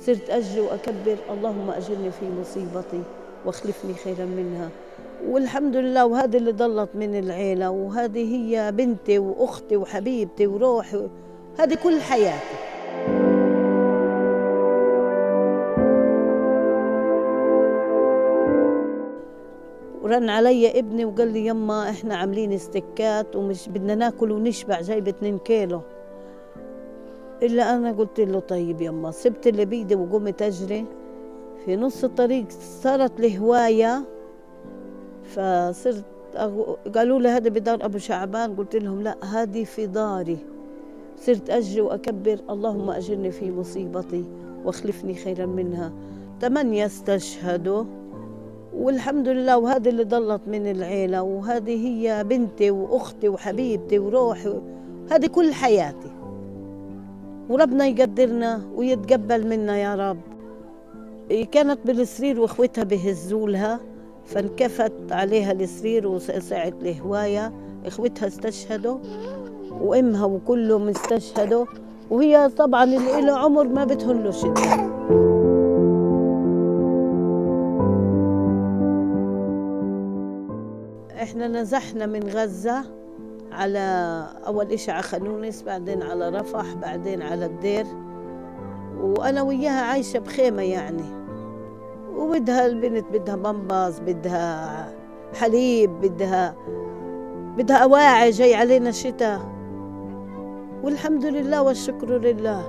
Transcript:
صرت أجري وأكبر اللهم أجرني في مصيبتي واخلفني خيرا منها. والحمد لله، وهذه اللي ضلت من العيلة، وهذه هي بنتي وأختي وحبيبتي وروحي، هذه كل حياتي. ورن علي ابني وقال لي يما احنا عاملين استكات ومش بدنا ناكل ونشبع، جايب 2 كيلو. إلا أنا قلت له طيب يما، سبت اللي بيدي وقمت أجري. في نص الطريق صارت لي هواية، فصرت قالوا لي هذا بدار أبو شعبان، قلت لهم لا هذه في داري. صرت أجري وأكبر اللهم أجرني في مصيبتي واخلفني خيرا منها. 8 استشهدوا والحمد لله، وهذه اللي ضلت من العيلة، وهذه هي بنتي وأختي وحبيبتي وروحي، هذه كل حياتي. وربنا يقدرنا ويتقبل منا يا رب. كانت بالسرير واخوتها بهزولها، فانكفت عليها السرير وساعت الهواية. اخوتها استشهدوا وامها وكلهم استشهدوا، وهي طبعا اللي له عمر ما بتهن شدة. احنا نزحنا من غزة على أول إشي على خانونس، بعدين على رفح، بعدين على الدير، وأنا وياها عايشة بخيمة يعني. وبدها البنت بدها بامباز، بدها حليب، بدها أواعي، جاي علينا شتاء، والحمد لله والشكر لله.